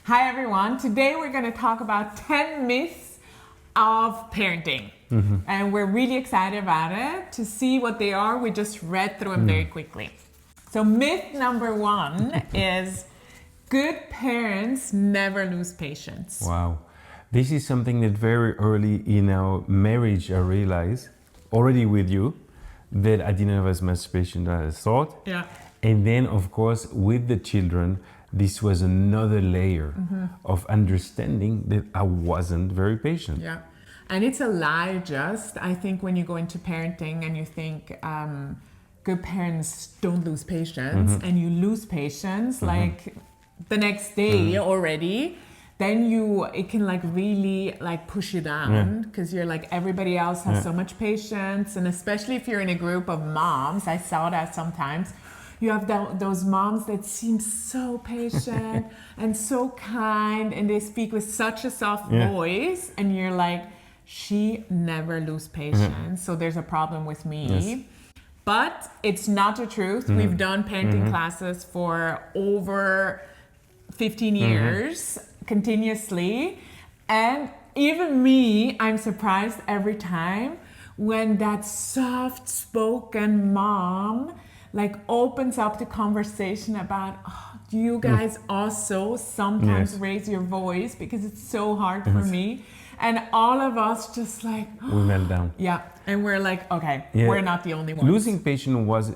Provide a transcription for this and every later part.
Hi everyone, today we're going to talk about 10 myths of parenting. And we're really excited about it to see what they are. We just read through them very quickly. So myth number 1 is good parents never lose patience. Wow. This is something that very early in our marriage I realized, already with you, that I didn't have as much patience as I thought. Yeah. And then, of course, with the children, this was another layer of understanding that I wasn't very patient. Yeah. And it's a lie just, I think, when you go into parenting and you think good parents don't lose patience and you lose patience like the next day already, then it can like really like push you down because you're like everybody else has so much patience. And especially if you're in a group of moms, I saw that sometimes. You have those moms that seem so patient and so kind, and they speak with such a soft voice, and you're like, she never lose patience, so there's a problem with me. Yes. But it's not the truth. We've done parenting classes for over 15 years continuously, and even me, I'm surprised every time when that soft-spoken mom like opens up the conversation about, do you guys also sometimes raise your voice because it's so hard for me? And all of us just like, we melt down. Yeah, and we're like, okay, we're not the only ones. Losing patience was,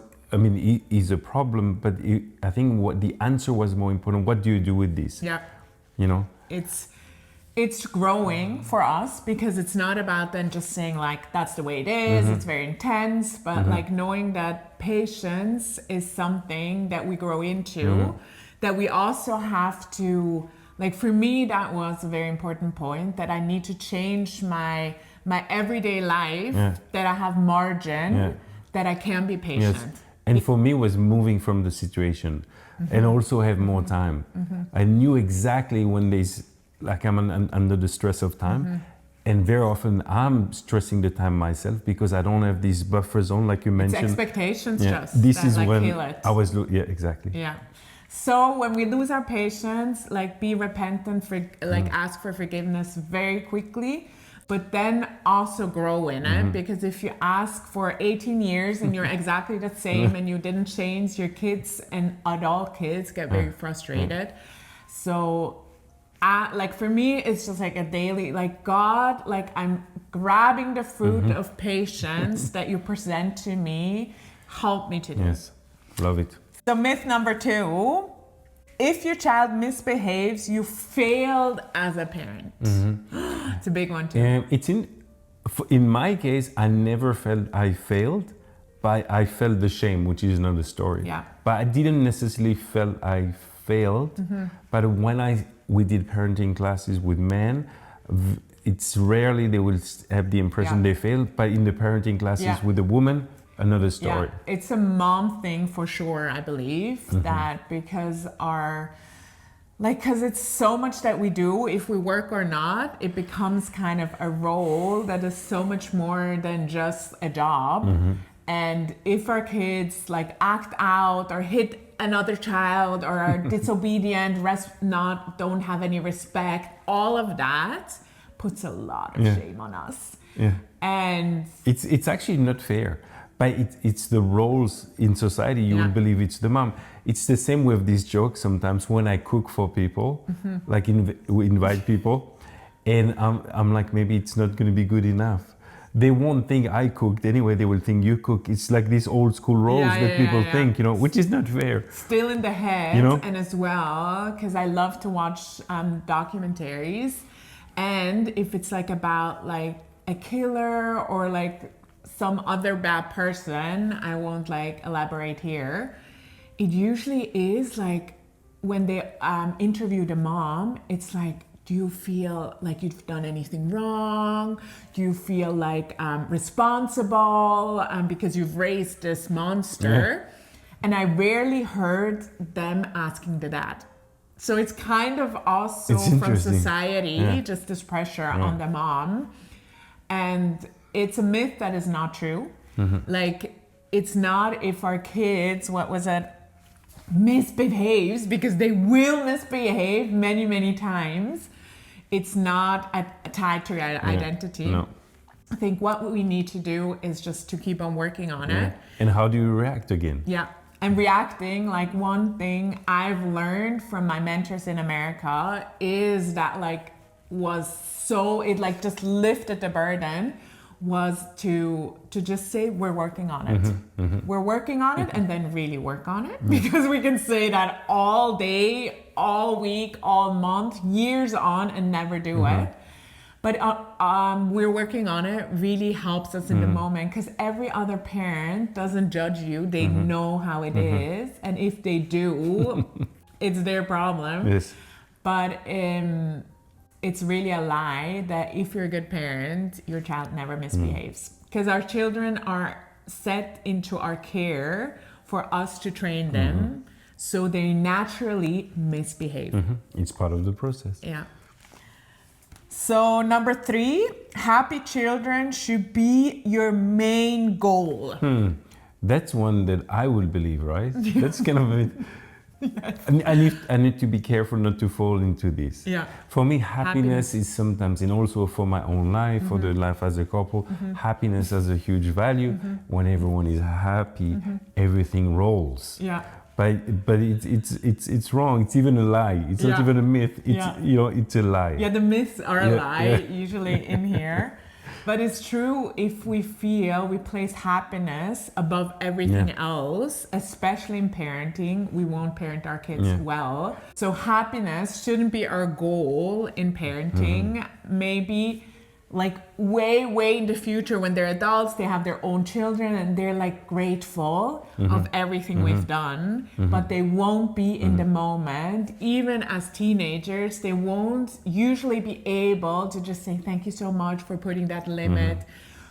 is a problem, but I think what the answer was more important. What do you do with this? Yeah. You know? It's growing for us because it's not about then just saying like that's the way it is, it's very intense, but like knowing that patience is something that we grow into, that we also have to, like for me that was a very important point, that I need to change my everyday life, that I have margin, that I can be patient. Yes. And for me it was moving from the situation and also have more time. I knew exactly when like I'm under the stress of time, and very often I'm stressing the time myself because I don't have these buffer zone like you mentioned. It's expectations just this that, is like, when kill it. I was exactly. Yeah. So when we lose our patience, like be repentant, ask for forgiveness very quickly, but then also grow in it, because if you ask for 18 years and you're exactly the same and you didn't change, your kids and adult kids get very frustrated. So like for me, it's just like a daily, like God, like I'm grabbing the fruit of patience that you present to me. Help me to do. Yes, love it. So myth number 2, if your child misbehaves, you failed as a parent. It's a big one too. In my case, I never felt I failed, but I felt the shame, which is another story. Yeah. But I didn't necessarily felt I failed. But when we did parenting classes with men, it's rarely they will have the impression they failed. But in the parenting classes with a woman, another story. Yeah. It's a mom thing for sure, I believe, that because because it's so much that we do, if we work or not, it becomes kind of a role that is so much more than just a job. And if our kids like act out or hit another child or are disobedient, don't have any respect, all of that puts a lot of shame on us. Yeah. And it's actually not fair. But it's the roles in society, you will believe it's the mom. It's the same with these jokes sometimes when I cook for people, like we invite people, and I'm like, maybe it's not going to be good enough. They won't think I cooked anyway, they will think you cook. It's like these old school roles that people think, which is not fair. Still in the head, and as well, because I love to watch documentaries, and if it's like about like a killer or like some other bad person, I won't like elaborate here. It usually is like when they interview the mom, it's like, do you feel like you've done anything wrong? Do you feel like responsible because you've raised this monster? And I rarely heard them asking the dad. So it's kind of also from society, just this pressure on the mom. And it's a myth that is not true. Like, it's not if our kids, what was it? misbehaves, because they will misbehave many, many times, it's not tied to your identity. No. I think what we need to do is just to keep on working on it. And how do you react again? Yeah. And reacting, like, one thing I've learned from my mentors in America is that, like, it like just lifted the burden, was to just say we're working on it. We're working on it, and then really work on it, because we can say that all day, all week, all month, years on, and never do it. But we're working on it really helps us in the moment, because every other parent doesn't judge you. They know how it is, and if they do, it's their problem. Yes. But it's really a lie that if you're a good parent, your child never misbehaves, because our children are set into our care for us to train them, so they naturally misbehave. It's part of the process. Yeah. So number 3, happy children should be your main goal. That's one that I will believe, right? That's kind of it. Yes. I need to be careful not to fall into this. Yeah. For me, happiness is sometimes, and also for my own life, for the life as a couple, happiness has a huge value. When everyone is happy, everything rolls. Yeah. But it's wrong. It's even a lie. It's not even a myth. It's it's a lie. Yeah, the myths are a lie usually in here. But it's true, if we place happiness above everything else, especially in parenting, we won't parent our kids well. So happiness shouldn't be our goal in parenting. Maybe like way in the future, when they're adults, they have their own children, and they're like grateful of everything we've done, but they won't be in the moment. Even as teenagers, they won't usually be able to just say thank you so much for putting that limit.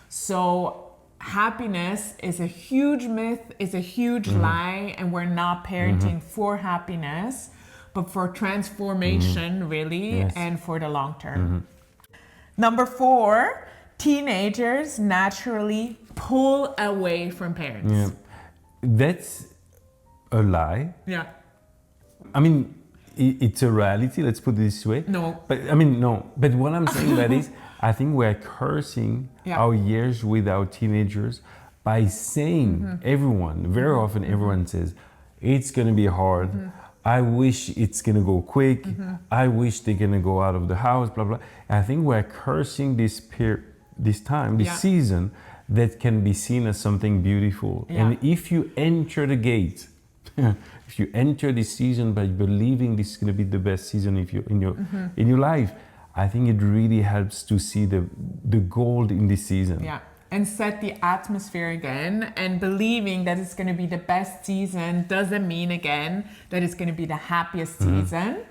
So happiness is a huge myth, is a huge lie, and we're not parenting for happiness, but for transformation, really, and for the long term. Number 4, teenagers naturally pull away from parents. Yeah. That's a lie. Yeah. I mean, it's a reality, let's put it this way. No. But I mean, no. But what I'm saying that is, I think we're cursing our years with our teenagers by saying very often everyone says, it's going to be hard. I wish it's going to go quick. I wish they're going to go out of the house, blah, blah. I think we're cursing this season that can be seen as something beautiful. And if you enter the gate, if you enter this season by believing this is going to be the best season in your life, I think it really helps to see the gold in this season. Yeah. And set the atmosphere again, and believing that it's going to be the best season doesn't mean again that it's going to be the happiest season,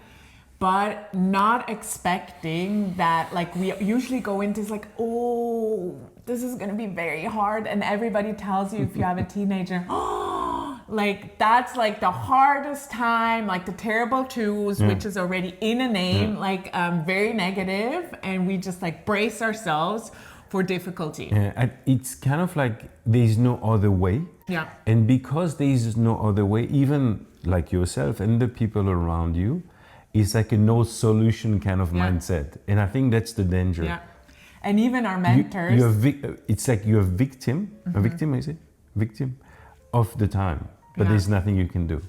but not expecting that, like, we usually go into this like, oh, this is going to be very hard, and everybody tells you if you have a teenager, oh, like that's like the hardest time, like the terrible twos, which is already in a name, like very negative, and we just like brace ourselves for difficulty. And it's kind of like there's no other way. Yeah. And because there is no other way, even like yourself and the people around you, it's like a no solution kind of mindset. And I think that's the danger. Yeah. And even our mentors. It's like you're a victim. A victim, is it? Victim of the time. But there's nothing you can do.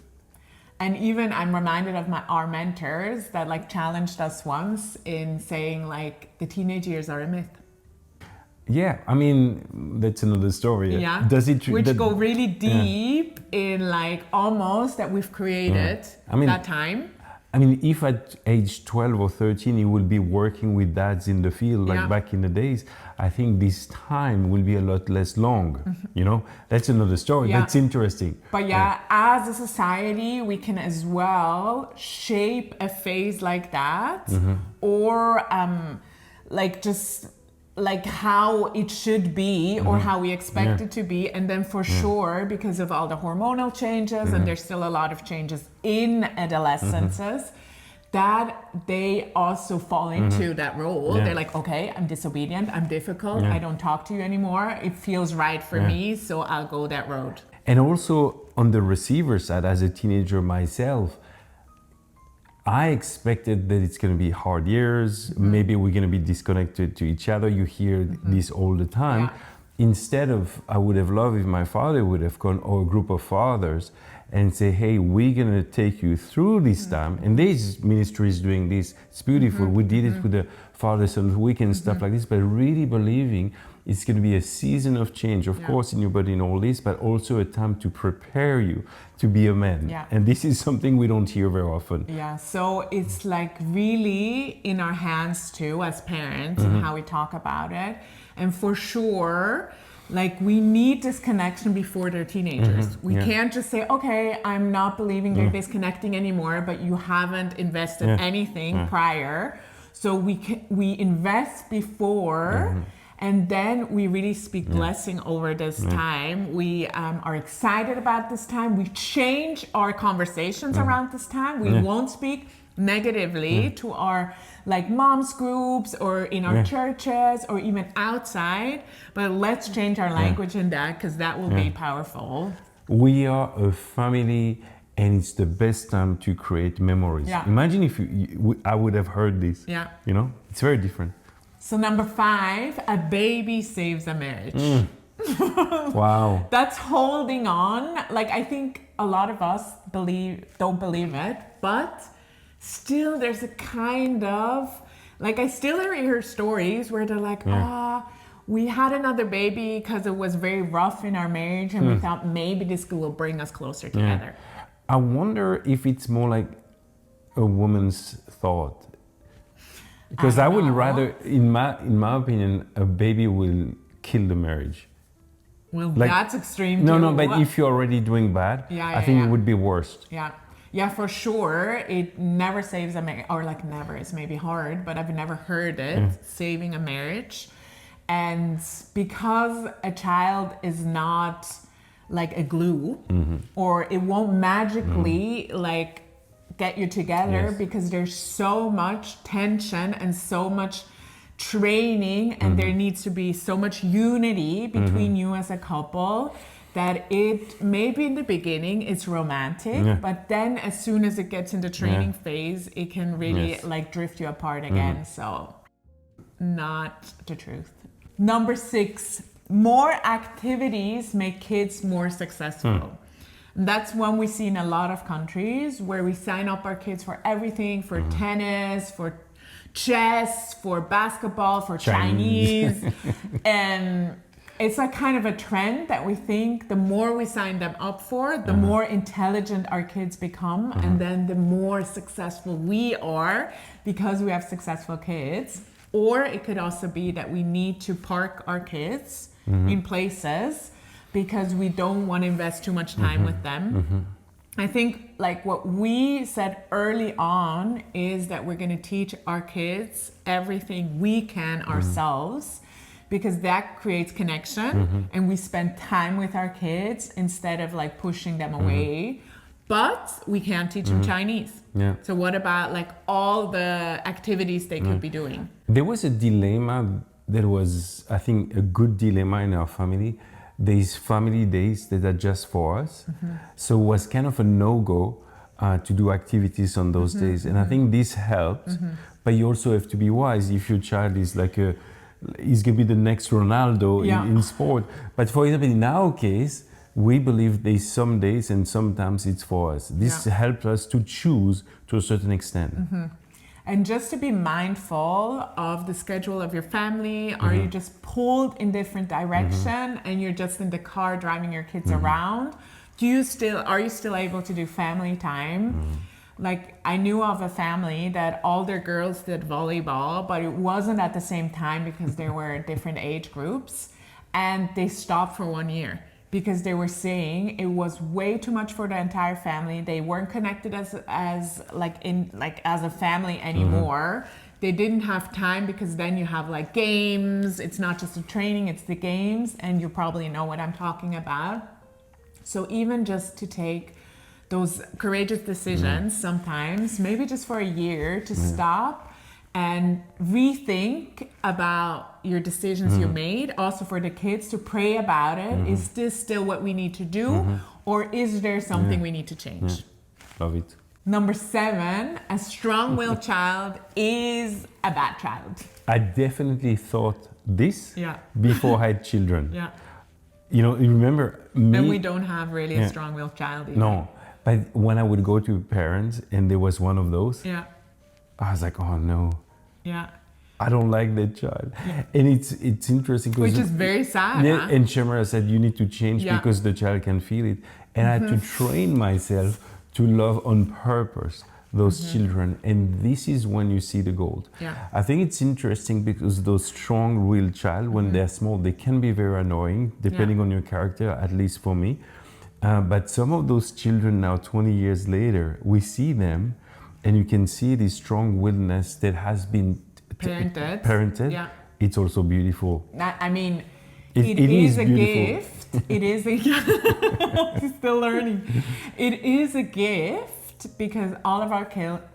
And even I'm reminded of our mentors that like challenged us once in saying like the teenage years are a myth. Yeah, I mean, that's another story. Yeah. Which go really deep in like almost that we've created that time. I mean, if at age 12 or 13 you will be working with dads in the field like back in the days, I think this time will be a lot less long. You know, that's another story. That's interesting. But as a society, we can as well shape a phase like that, or like just like how it should be or how we expect it to be. And then for sure, because of all the hormonal changes, and there's still a lot of changes in adolescences, that they also fall into that role. They're like, okay, I'm disobedient, I'm difficult, I don't talk to you anymore, it feels right for me, so I'll go that road. And also on the receiver side, as a teenager myself, I expected that it's going to be hard years. Maybe we're going to be disconnected to each other. You hear this all the time. Yeah. Instead of, I would have loved if my father would have gone, or a group of fathers, and say, hey, we're going to take you through this time. And this ministry is doing this. It's beautiful. We did it with the Father Son Week and stuff like this, but really believing it's going to be a season of change, of course, in your body and all this, but also a time to prepare you to be a man. Yeah. And this is something we don't hear very often. Yeah, so it's like really in our hands too as parents and how we talk about it. And for sure, like we need this connection before they're teenagers. We can't just say, okay, I'm not believing they're disconnecting anymore, but you haven't invested anything prior. So we invest before, and then we really speak blessing over this time. We are excited about this time. We change our conversations around this time. We won't speak negatively to our like moms groups or in our churches or even outside, but let's change our language in that, because that will be powerful. We are a family, and it's the best time to create memories. Imagine if I would have heard this. You know, it's very different. So number 5, a baby saves a marriage. Wow. That's holding on. Like I think a lot of us don't believe it, but still there's a kind of, like I still hear stories where they're like, we had another baby because it was very rough in our marriage, and we thought maybe this will bring us closer together. I wonder if it's more like a woman's thought. Because I would rather, in my opinion, a baby will kill the marriage. Well, like, that's extreme. No, but if you're already doing bad, I think it would be worst. Yeah, for sure. It never saves a marriage, or like never, it's maybe hard, but I've never heard it saving a marriage. And because a child is not like a glue, or it won't magically like get you together, because there's so much tension and so much training, and there needs to be so much unity between you as a couple, that it maybe in the beginning it's romantic, but then as soon as it gets in the training phase, it can really like drift you apart again. So not the truth. Number 6, more activities make kids more successful. That's one we see in a lot of countries, where we sign up our kids for everything, for tennis, for chess, for basketball, for Chinese. And it's a kind of a trend that we think the more we sign them up for, the more intelligent our kids become, and then the more successful we are because we have successful kids. Or it could also be that we need to park our kids in places because we don't want to invest too much time with them. I think like what we said early on is that we're going to teach our kids everything we can ourselves, because that creates connection, and we spend time with our kids instead of like pushing them away. But we can't teach them Chinese. So what about like all the activities they could be doing? There was a dilemma that was, I think, a good dilemma in our family. There's family days that are just for us. So it was kind of a no-go to do activities on those days. And I think this helped. But you also have to be wise. If your child is like he's going to be the next Ronaldo in sport. But for example, in our case, we believe there's some days and sometimes it's for us. This helps us to choose to a certain extent. And just to be mindful of the schedule of your family. Are you just pulled in different direction and you're just in the car driving your kids around? Are you still able to do family time? Like I knew of a family that all their girls did volleyball, but it wasn't at the same time because they were different age groups, and they stopped for 1 year. Because they were saying it was way too much for the entire family. They weren't connected as a family anymore. They didn't have time, because then you have like games. It's not just the training, it's the games, and you probably know what I'm talking about. So even just to take those courageous decisions sometimes, maybe just for a year, to stop and rethink about your decisions you made. Also for the kids to pray about it. Is this still what we need to do? Or is there something we need to change? Love it. Number 7, a strong-willed child is a bad child. I definitely thought this Yeah. before I had children. Yeah. You know, you remember me? And we don't have really a strong-willed child either. No, but when I would go to parents and there was one of those, Yeah. I was like, oh no, Yeah. I don't like that child. And it's interesting because Which is very sad. yeah, Huh? and Shamara said you need to change Yeah. because the child can feel it. And I had to train myself to love on purpose those children. And this is when you see the gold. Yeah. I think it's interesting because those strong-willed child, when they're small, they can be very annoying, depending on your character, at least for me. But some of those children now, 20 years later, we see them and you can see this strong-willedness that has been parented. Yeah. It's also beautiful. I mean, It it is is a beautiful. gift. It is a still learning. It is a gift because all of our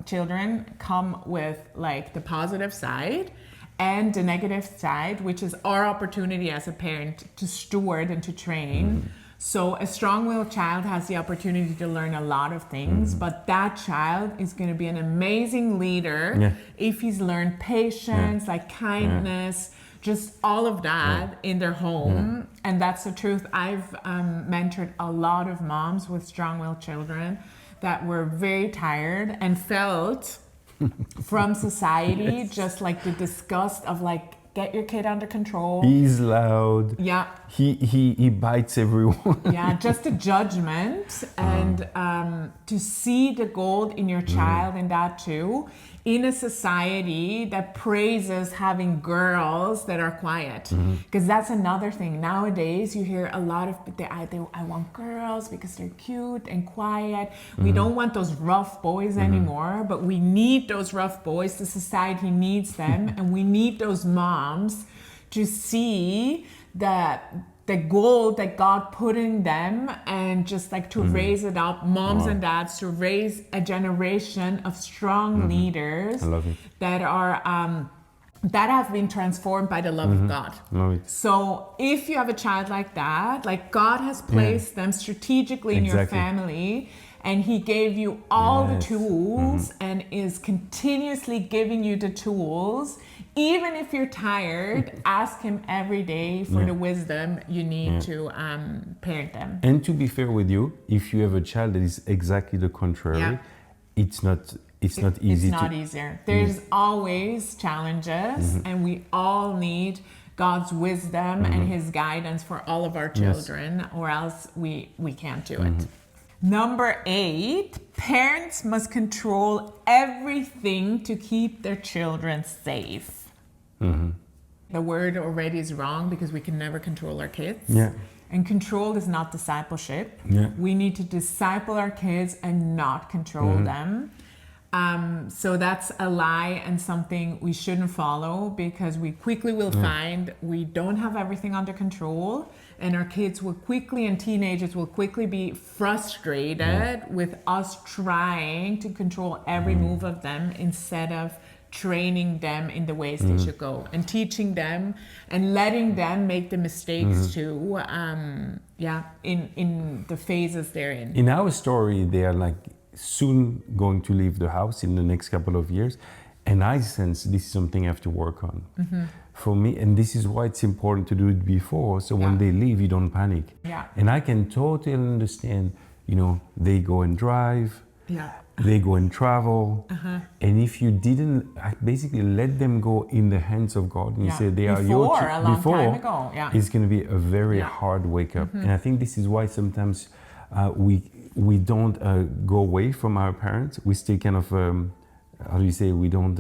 children come with like the positive side and the negative side, which is our opportunity as a parent to steward and to train. So a strong-willed child has the opportunity to learn a lot of things, but that child is going to be an amazing leader if he's learned patience, like kindness, just all of that in their home. And that's the truth. I've mentored a lot of moms with strong-willed children that were very tired and felt from society just like the disgust of like, get your kid under control. He's loud. Yeah. He bites everyone. Yeah, just a judgment and to see the gold in your child in that too, in a society that praises having girls that are quiet. Because that's another thing. Nowadays, you hear a lot of, I want girls because they're cute and quiet. We don't want those rough boys anymore, but we need those rough boys. The society needs them, and we need those moms to see that the gold that God put in them and just like to raise it up, moms and dads, to raise a generation of strong leaders I love it. that are that have been transformed by the love of God. Love it. So if you have a child like that, like God has placed them strategically in your family, and He gave you all the tools and is continuously giving you the tools. Even if you're tired, ask Him every day for the wisdom you need to parent them. And to be fair with you, if you have a child that is exactly the contrary, it's not easy. It's not easier. There's always challenges, and we all need God's wisdom and His guidance for all of our children, or else we can't do it. Number 8, parents must control everything to keep their children safe. The word already is wrong because we can never control our kids. Yeah. And control is not discipleship. Yeah. We need to disciple our kids and not control them. So that's a lie and something we shouldn't follow, because we quickly will find we don't have everything under control, and our kids will quickly, and teenagers will quickly be frustrated with us trying to control every move of them instead of training them in the ways they should go, and teaching them and letting them make the mistakes too, in the phases they're in. In our story, they are like soon going to leave the house in the next couple of years, and I sense this is something I have to work on for me, and this is why it's important to do it before, so when they leave, you don't panic. And I can totally understand, you know, they go and drive, they go and travel, and if you didn't basically let them go in the hands of God and you say they are your time ago, it's going to be a very hard wake up. And I think this is why sometimes we don't go away from our parents. We stay kind of how do you say, we don't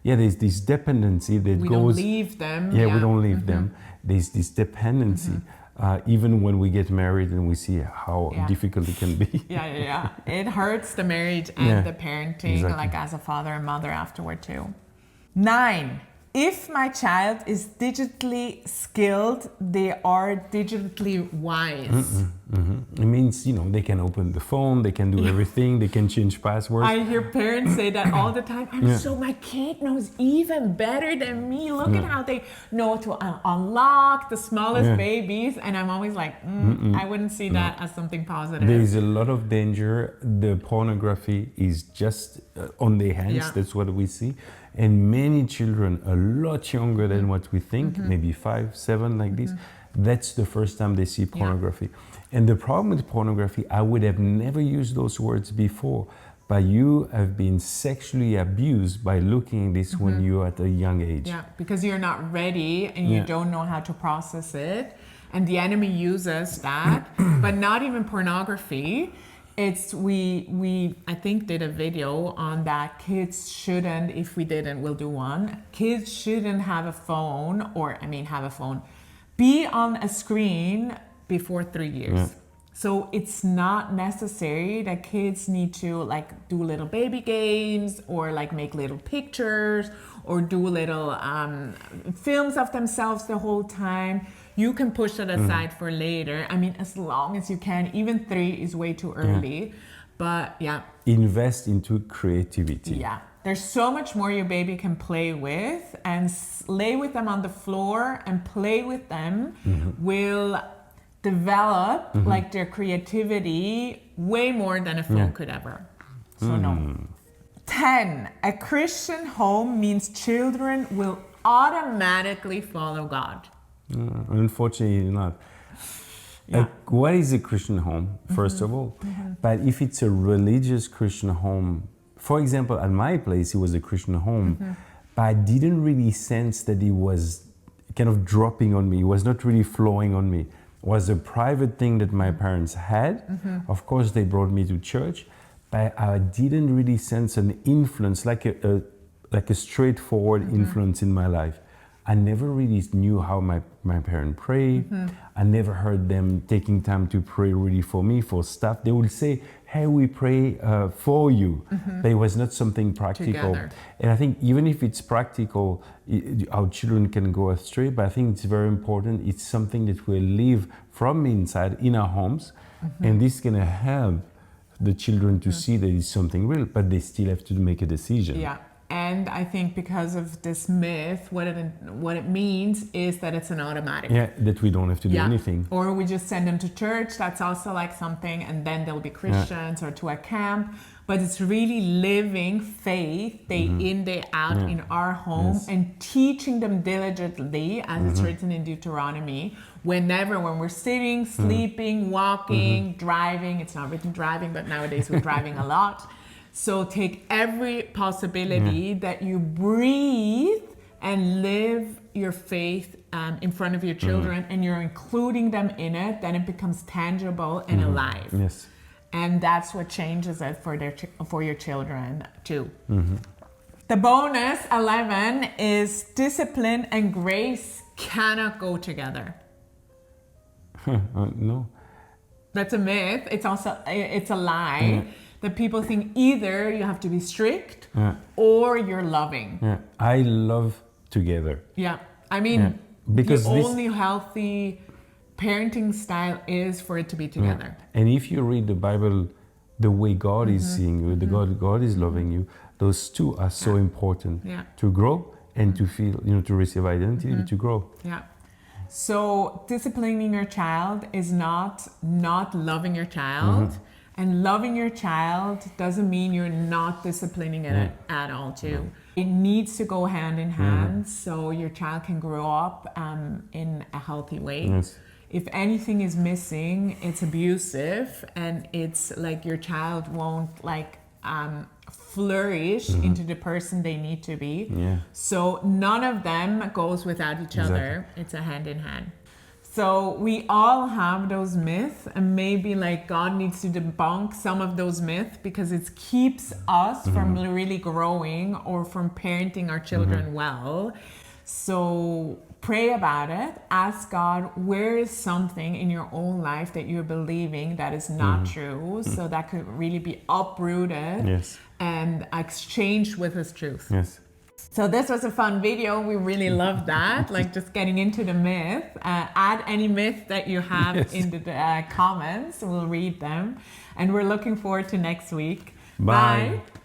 there's this dependency that we goes, don't leave them. we don't leave them. There's this dependency. Even when we get married and we see how difficult it can be. It hurts the marriage and the parenting, like as a father and mother afterward too. 9, if my child is digitally skilled, they are digitally wise. It means, they can open the phone, they can do everything, they can change passwords. I hear parents say that all the time. So my kid knows even better than me. Look at how they know to unlock the smallest babies. And I'm always like, I wouldn't see that as something positive. There is a lot of danger. The pornography is just on their hands. That's what we see. And many children, a lot younger than what we think, maybe 5, 7, like this, that's the first time they see pornography. And the problem with pornography, I would have never used those words before, but you have been sexually abused by looking at this when you're at a young age. Yeah, because you're not ready and you don't know how to process it. And the enemy uses that, but not even pornography. It's we I think did a video on that. Kids shouldn't, if we didn't, we'll do one. Kids shouldn't have a phone, be on a screen before 3 years. So it's not necessary that kids need to like do little baby games or like make little pictures or do little films of themselves the whole time. You can push it aside for later. I mean, as long as you can. Even 3 is way too early. But invest into creativity. Yeah. There's so much more your baby can play with, and lay with them on the floor and play with them will develop like their creativity way more than a phone could ever. So no. 10. A Christian home means children will automatically follow God. Unfortunately not. What is a Christian home, first of all? But if it's a religious Christian home, for example, at my place, it was a Christian home, but I didn't really sense that it was kind of dropping on me. It was not really flowing on me. It was a private thing that my parents had. Of course, they brought me to church, but I didn't really sense an influence, like a straightforward influence in my life. I never really knew how my parents pray. I never heard them taking time to pray really for me, for stuff. They would say, hey, we pray for you. But it was not something practical. Together. And I think even if it's practical, our children can go astray, but I think it's very important. It's something that will live from inside in our homes. And this is going to help the children to see that it's something real, but they still have to make a decision. Yeah. And I think because of this myth, what it means is that it's an automatic. Yeah, that we don't have to do anything. Or we just send them to church. That's also like something, and then they'll be Christians or to a camp. But it's really living faith day in, day out in our home and teaching them diligently, as it's written in Deuteronomy, when we're sitting, sleeping, walking, driving. It's not written driving, but nowadays we're driving a lot. So take every possibility that you breathe and live your faith in front of your children, and you're including them in it, then it becomes tangible and alive. Yes. And that's what changes it for your children too. The bonus 11 is discipline and grace cannot go together. No. That's a myth. It's a lie. That people think either you have to be strict or you're loving. Yeah, I love together. Yeah, I mean, because the only healthy parenting style is for it to be together. And if you read the Bible, the way God is seeing you, the God is loving you, those two are so important to grow and to feel, to receive identity, to grow. Yeah. So disciplining your child is not loving your child. And loving your child doesn't mean you're not disciplining it at all too. It needs to go hand in hand so your child can grow up in a healthy way. Yes. If anything is missing, it's abusive, and it's like your child won't flourish into the person they need to be. Yeah. So none of them goes without each other. It's a hand in hand. So we all have those myths, and maybe like God needs to debunk some of those myths because it keeps us from really growing or from parenting our children well. So pray about it. Ask God, where is something in your own life that you're believing that is not true? So that could really be uprooted and exchanged with His truth. Yes. So this was a fun video. We really loved that. Like just getting into the myth. Add any myth that you have Yes. in the comments. We'll read them. And we're looking forward to next week. Bye. Bye.